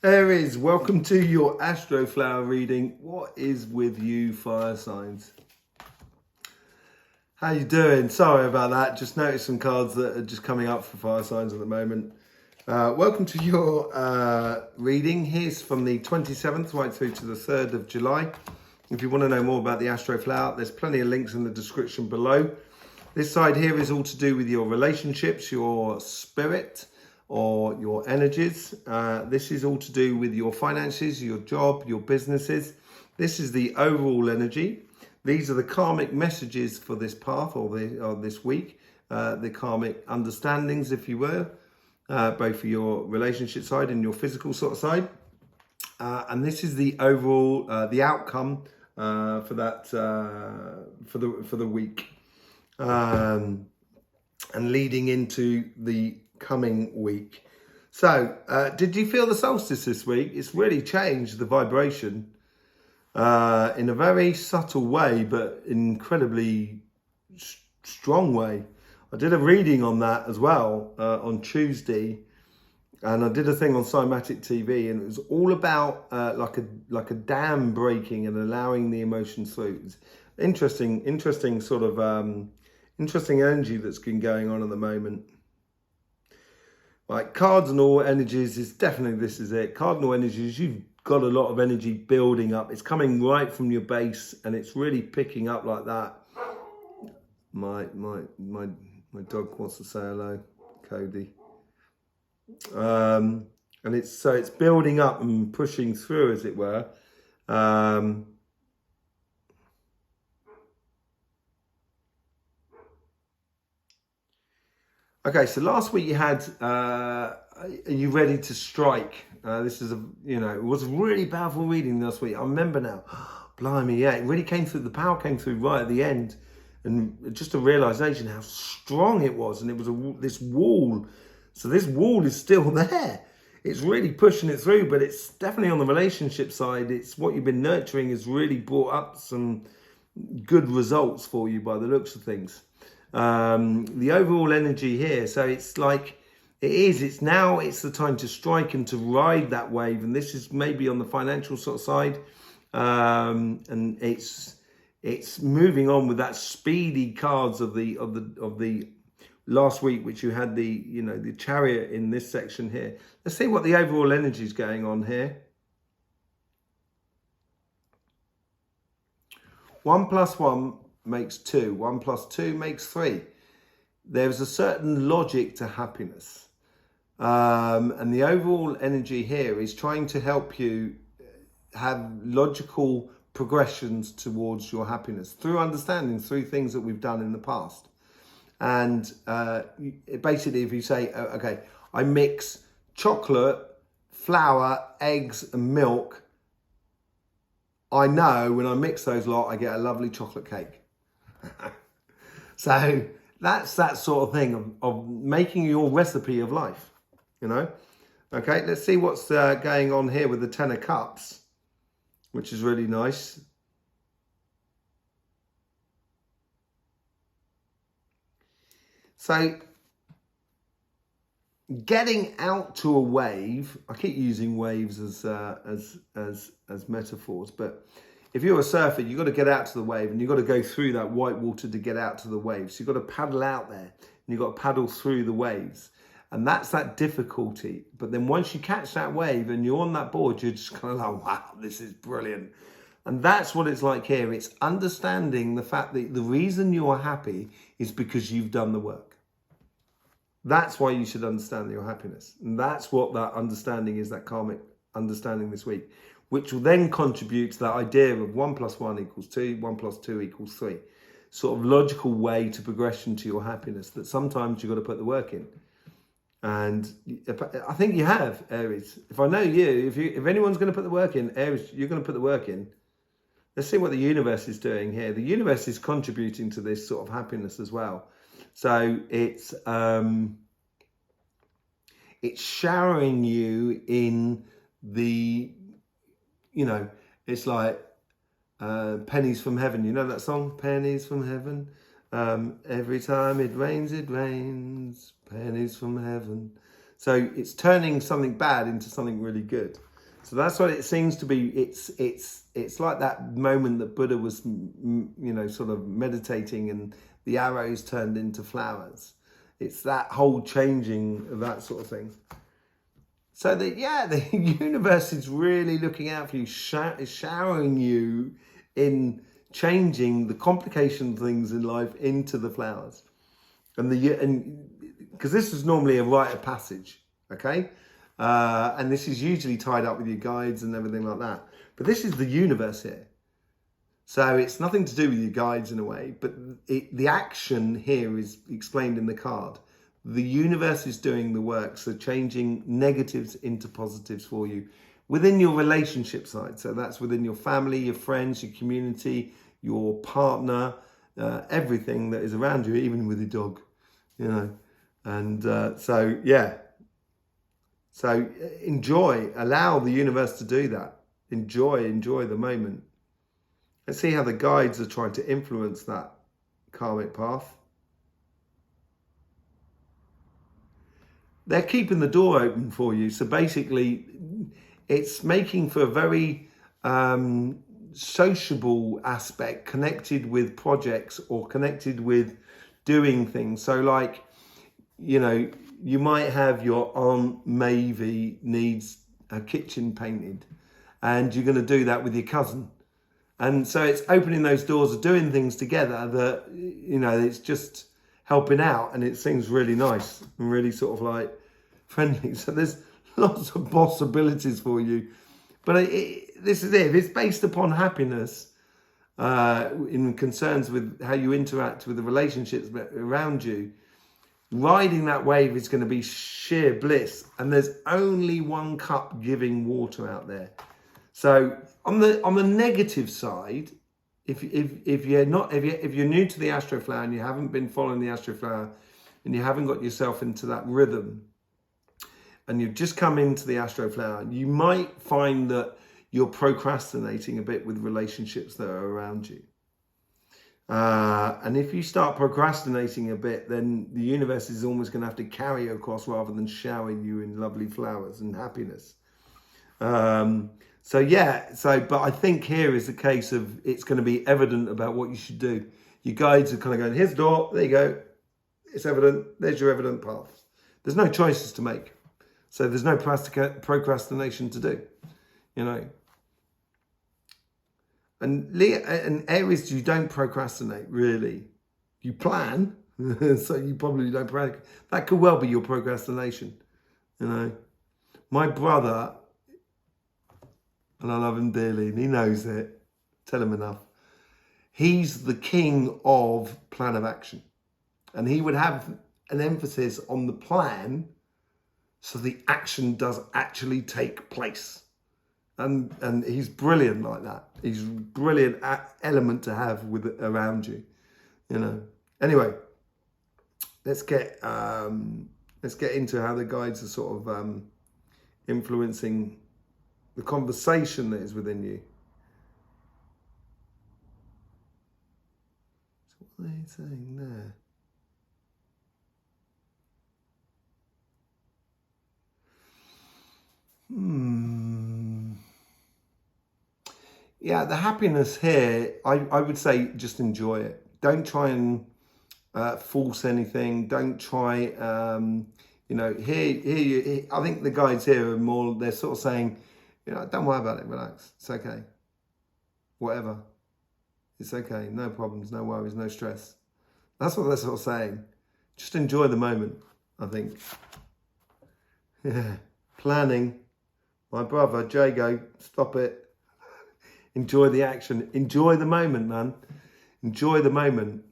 Aries, welcome to your Astroflower reading. What is with you, fire signs? How you doing? Sorry about that. Just noticed some cards that are just coming up for fire signs at the moment. Welcome to your reading. Here's from the 27th right through to the 3rd of July. If you want to know more about the Astroflower, there's plenty of links in the description below. This side here is all to do with your relationships, your spirit, or your energies. This is all to do with your finances, your job, your businesses. This is the overall energy. These are the karmic messages for this path or this week, the karmic understandings, if you will, both for your relationship side and your physical sort of side. And this is the overall, the outcome for that for the week, and leading into the coming week. So did you feel the solstice this week? It's really changed the vibration in a very subtle way, but incredibly strong way. I did a reading on that as well on Tuesday, and I did a thing on Cymatic TV, and it was all about like a dam breaking and allowing the emotions through. It's interesting sort of interesting energy that's been going on at the moment. Like cardinal energies is definitely, this is it. Cardinal energies, you've got a lot of energy building up. It's coming right from your base and it's really picking up like that. My dog wants to say hello, Cody. And it's building up and pushing through, as it were. Okay, so last week you had, are you ready to strike? This is it was a really powerful reading last week. I remember now, blimey, yeah, it really came through, the power came through right at the end. And just a realization how strong it was. And it was this wall. So this wall is still there. It's really pushing it through, but it's definitely on the relationship side. It's what you've been nurturing has really brought up some good results for you by the looks of things. The overall energy here, so it's like it's the time to strike and to ride that wave, and this is maybe on the financial sort of side, and it's moving on with that speedy cards of the last week, which you had the Chariot in this section here. Let's see what the overall energy is going on here. 1 + 1 makes 2. 1 + 2 makes 3. There's a certain logic to happiness. And the overall energy here is trying to help you have logical progressions towards your happiness through understanding, through things that we've done in the past. And basically, if you say, okay, I mix chocolate, flour, eggs, and milk, I know when I mix those lot, I get a lovely chocolate cake. So that's that sort of thing of making your recipe of life, Okay, let's see what's going on here with the 10 of Cups, which is really nice. So getting out to a wave, I keep using waves as metaphors, but if you're a surfer, you've got to get out to the wave and you've got to go through that white water to get out to the wave. So you've got to paddle out there and you've got to paddle through the waves. And that's that difficulty. But then once you catch that wave and you're on that board, you're just kind of like, wow, this is brilliant. And that's what it's like here. It's understanding the fact that the reason you are happy is because you've done the work. That's why you should understand your happiness. And that's what that understanding is, that karmic understanding this week, which will then contribute to that idea of 1 + 1 = 2, 1 + 2 = 3. Sort of logical way to progression to your happiness, that sometimes you've got to put the work in. And I think you have, Aries. If I know you, if anyone's going to put the work in, Aries, you're going to put the work in. Let's see what the universe is doing here. The universe is contributing to this sort of happiness as well. So it's showering you in the, it's like pennies from heaven. You know that song, Pennies from Heaven? Every time it rains, pennies from heaven. So it's turning something bad into something really good. So that's what it seems to be. It's like that moment that Buddha was, sort of meditating, and the arrows turned into flowers. It's that whole changing of that sort of thing. So the universe is really looking out for you, showering you in changing the complication things in life into the flowers, and because this is normally a rite of passage, okay, and this is usually tied up with your guides and everything like that. But this is the universe here, so it's nothing to do with your guides in a way. But the action here is explained in the card. The universe is doing the work, so changing negatives into positives for you within your relationship side. So that's within your family, your friends, your community, your partner, everything that is around you, even with your dog, And so enjoy, allow the universe to do that. Enjoy the moment. Let's see how the guides are trying to influence that karmic path. They're keeping the door open for you. So basically, it's making for a very sociable aspect, connected with projects or connected with doing things. So like, you might have your Aunt Mavie needs a kitchen painted, and you're going to do that with your cousin. And so it's opening those doors of doing things together that, it's just helping out, and it seems really nice and really sort of like friendly. So there's lots of possibilities for you. But this is it. If it's based upon happiness, in concerns with how you interact with the relationships around you, riding that wave is going to be sheer bliss. And there's only one cup giving water out there. So on the negative side, if you're new to the Astroflower and you haven't been following the Astroflower and you haven't got yourself into that rhythm, and you've just come into the Astroflower, you might find that you're procrastinating a bit with relationships that are around you. And if you start procrastinating a bit, then the universe is almost going to have to carry you across rather than shower you in lovely flowers and happiness. But I think here is the case of it's going to be evident about what you should do. Your guides are kind of going, here's the door, there you go. It's evident, there's your evident path. There's no choices to make. So there's no procrastination to do, And Aries, you don't procrastinate, really. You plan, so you probably don't procrastinate. That could well be your procrastination, My brother, and I love him dearly, and he knows it, tell him enough. He's the king of plan of action. And he would have an emphasis on the plan so the action does actually take place. And he's brilliant like that. He's a brilliant element to have around you, Anyway, let's get into how the guides are sort of influencing the conversation that is within you. So what are they saying there? Yeah, the happiness here, I would say just enjoy it. Don't try and force anything. Don't try, here, I think the guides here are more, they're sort of saying, don't worry about it, relax. It's okay. Whatever. It's okay. No problems, no worries, no stress. That's what they're sort of saying. Just enjoy the moment, I think. Yeah. Planning. My brother, Jago, stop it. Enjoy the action. Enjoy the moment, man. Enjoy the moment.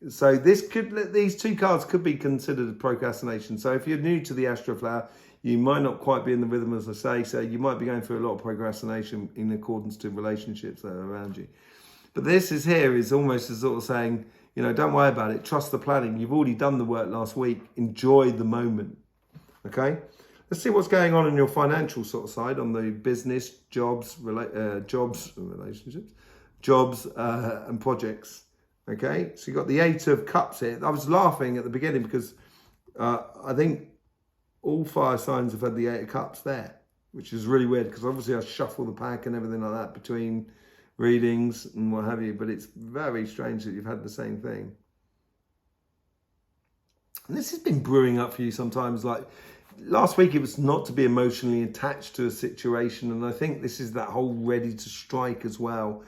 So these two cards could be considered procrastination. So if you're new to the Astroflower, you might not quite be in the rhythm, as I say. So you might be going through a lot of procrastination in accordance to relationships that are around you. But this is almost as sort of saying, don't worry about it. Trust the planning. You've already done the work last week. Enjoy the moment. Okay? Let's see what's going on in your financial sort of side, on the business, jobs, relationships, and projects. Okay, so you've got the 8 of Cups here. I was laughing at the beginning because I think all fire signs have had the 8 of Cups there. which is really weird because obviously I shuffle the pack and everything like that between readings and what have you, but it's very strange that you've had the same thing. And this has been brewing up for you sometimes. Like last week, it was not to be emotionally attached to a situation, and I think this is that whole ready to strike as well.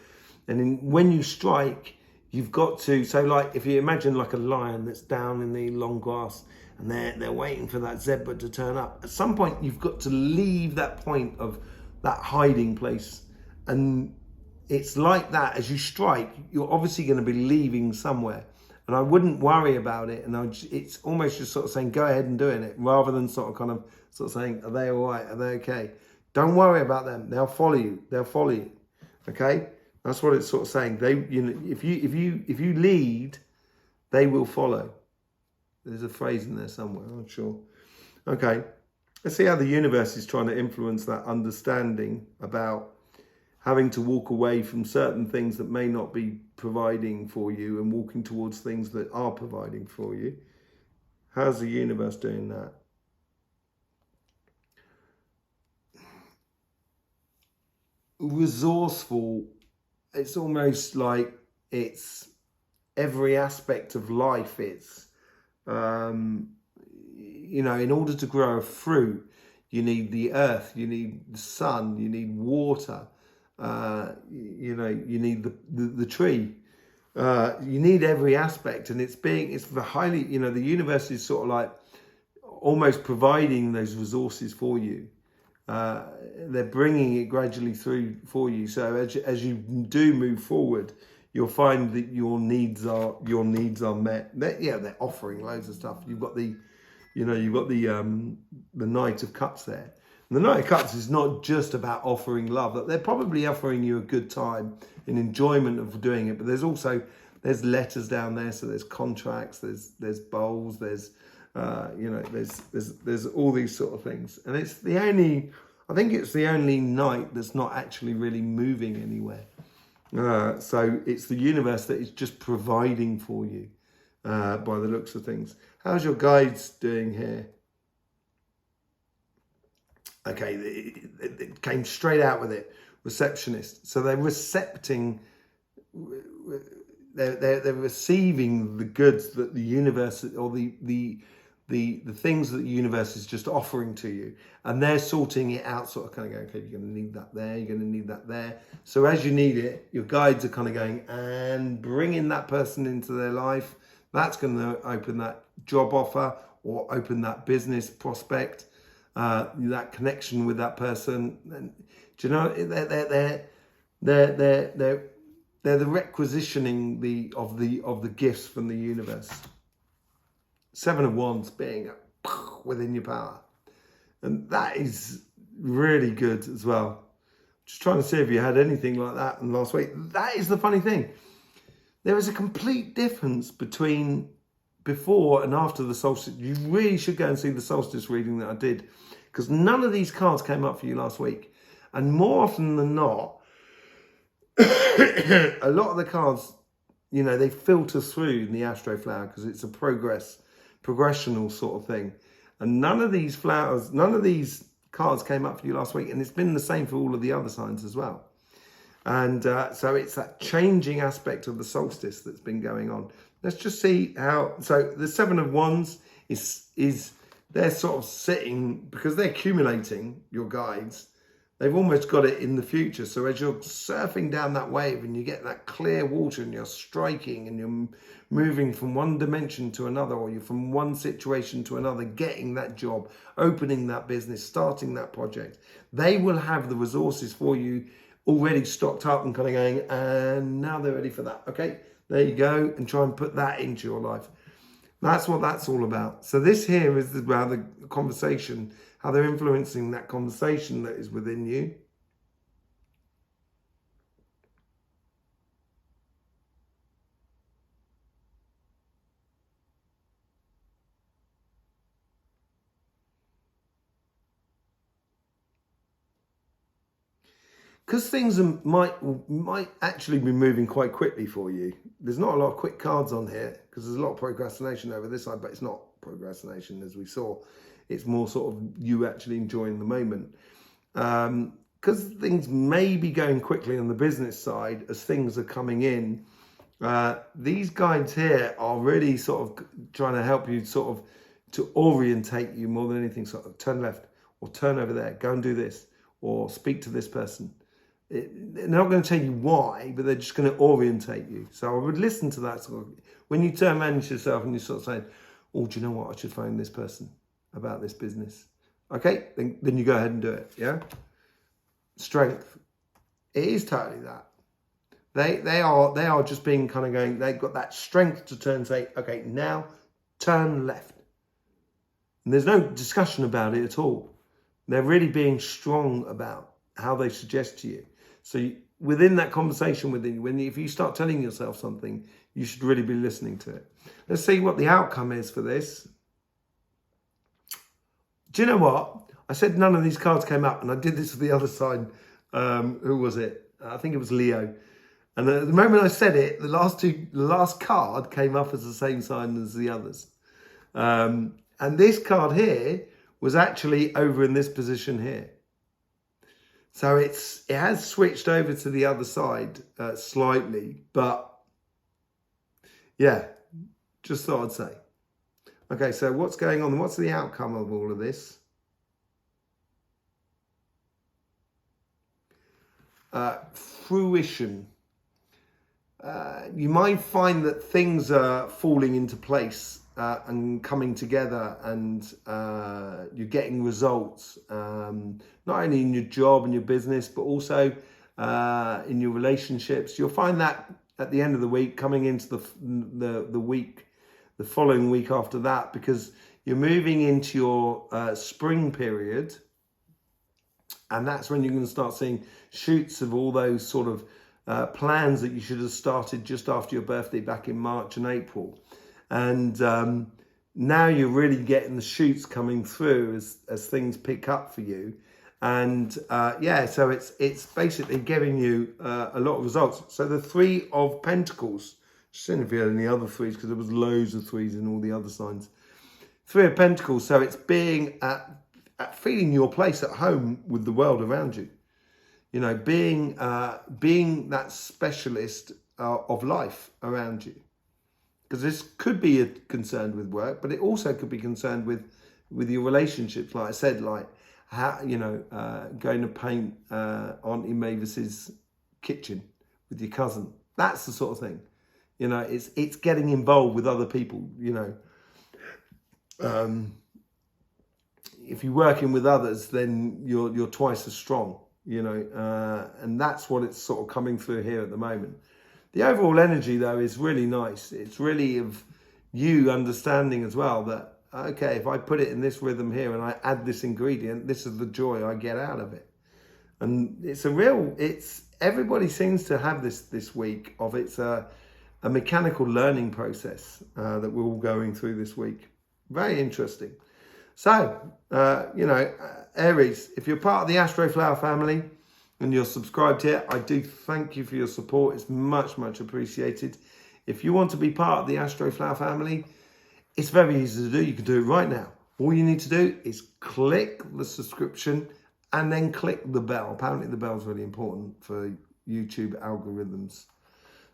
And when you strike, you've got to, so like if you imagine like a lion that's down in the long grass and they're waiting for that zebra to turn up, at some point you've got to leave that point of that hiding place. And it's like that as you strike, you're obviously going to be leaving somewhere. And I wouldn't worry about it. And it's almost just sort of saying, go ahead and doing it, rather than sort of saying, are they all right? Are they okay? Don't worry about them. They'll follow you. They'll follow you. Okay? That's what it's sort of saying. They, you know, if you lead, they will follow. There's a phrase in there somewhere, I'm not sure. Okay. Let's see how the universe is trying to influence that understanding about having to walk away from certain things that may not be providing for you and walking towards things that are providing for you. How's the universe doing that? Resourceful. It's almost like it's every aspect of life. It's, you know, in order to grow a fruit, you need the earth, you need the sun, you need water. You know, you need the tree. You need every aspect, and it's the highly, you know, the universe is sort of like almost providing those resources for you. They're bringing it gradually through for you. So as you do move forward, you'll find that your needs are met. They're offering loads of stuff. You've got the Knight of Cups there. And the Knight of Cups is not just about offering love. They're probably offering you a good time and enjoyment of doing it. But there's letters down there. So there's contracts, there's bowls, there's there's all these sort of things. And I think it's the only night that's not actually really moving anywhere. So it's the universe that is just providing for you by the looks of things. How's your guides doing here? Okay, it came straight out with it. Receptionist. So they're recepting, they're receiving the goods that the universe, or the things that the universe is just offering to you, and they're sorting it out, sort of kind of going, okay, you're going to need that there, you're going to need that there. So as you need it, your guides are kind of going and bringing that person into their life. That's going to open that job offer or open that business prospect, that connection with that person. And do you know, they're the requisitioning of the gifts from the universe. 7 of Wands being within your power. And that is really good as well. Just trying to see if you had anything like that in last week. That is the funny thing. There is a complete difference between before and after the solstice. You really should go and see the solstice reading that I did, because none of these cards came up for you last week. And more often than not, a lot of the cards, you know, they filter through in the Astroflower because it's a progressional sort of thing. And none of these cards came up for you last week, and it's been the same for all of the other signs as well. And so it's that changing aspect of the solstice that's been going on. Let's just see how. So the 7 of Wands is they're sort of sitting, because they're accumulating your guides. They've almost got it in the future. So as you're surfing down that wave and you get that clear water and you're striking and you're moving from one dimension to another, or you're from one situation to another, getting that job, opening that business, starting that project, they will have the resources for you already stocked up and kind of going, and now they're ready for that. Okay, there you go, and try and put that into your life. That's what that's all about. So this here is about the conversation, how they're influencing that conversation that is within you. Because things might actually be moving quite quickly for you. There's not a lot of quick cards on here because there's a lot of procrastination over this side, but it's not procrastination as we saw. It's more sort of you actually enjoying the moment. because things may be going quickly on the business side as things are coming in. These guides here are really sort of trying to help you sort of to orientate you more than anything. Sort of turn left or turn over there, go and do this or speak to this person. They're not going to tell you why, but they're just going to orientate you. So I would listen to that sort of, when you turn around to yourself and you're sort of saying, oh, do you know what? I should phone this person about this business. Okay, then you go ahead and do it. Yeah. Strength. It is totally that. They are just being kind of going, they've got that strength to turn and say, okay, now turn left. And there's no discussion about it at all. They're really being strong about how they suggest to you. So within that conversation within you, if you start telling yourself something, you should really be listening to it. Let's see what the outcome is for this. Do you know what? I said none of these cards came up, and I did this for the other side. Who was it? I think it was Leo. And the moment I said it, the last card came up as the same sign as the others. And this card here was actually over in this position here. So it has switched over to the other side slightly, but yeah, just thought I'd say. Okay, so what's going on? What's the outcome of all of this? Fruition. You might find that things are falling into place and coming together, and you're getting results, not only in your job and your business, but also in your relationships. You'll find that at the end of the week, coming into the week, the following week after that, because you're moving into your spring period, and that's when you're going to start seeing shoots of all those sort of plans that you should have started just after your birthday back in March and April. And now you're really getting the shoots coming through as things pick up for you. And yeah, so it's basically giving you a lot of results. So the Three of Pentacles, just seeing if you had any other threes, because there was loads of threes in all the other signs. Three of Pentacles, so it's being at feeling your place at home with the world around you. You know, being that specialist of life around you. Because this could be concerned with work, but it also could be concerned with your relationships. Like I said, like how, you know, going to paint Auntie Mavis's kitchen with your cousin. That's the sort of thing. You know, it's getting involved with other people. You know, if you're working with others, then you're twice as strong. You know, and that's what it's sort of coming through here at the moment. The overall energy, though, is really nice. It's really of you understanding as well that, okay, if I put it in this rhythm here and I add this ingredient, this is the joy I get out of it. And everybody seems to have this week of it's a mechanical learning process that we're all going through this week. Very interesting. So, you know, Aries, if you're part of the Astroflower family, and you're subscribed here, I do thank you for your support. It's much, much appreciated. If you want to be part of the Astroflower family, it's very easy to do. You can do it right now. All you need to do is click the subscription and then click the bell. Apparently the bell is really important for YouTube algorithms.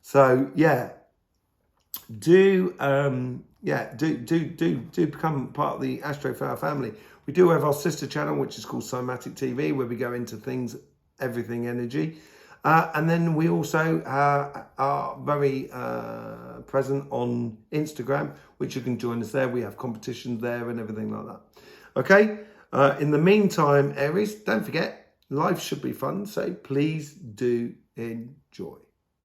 So yeah, do become part of the Astroflower family. We do have our sister channel, which is called Cymatic TV, where we go into things, everything energy, and then we also are very present on Instagram, which you can join us there. We have competitions there and everything like that. Okay, in the meantime, Aries, don't forget, life should be fun, so please do enjoy.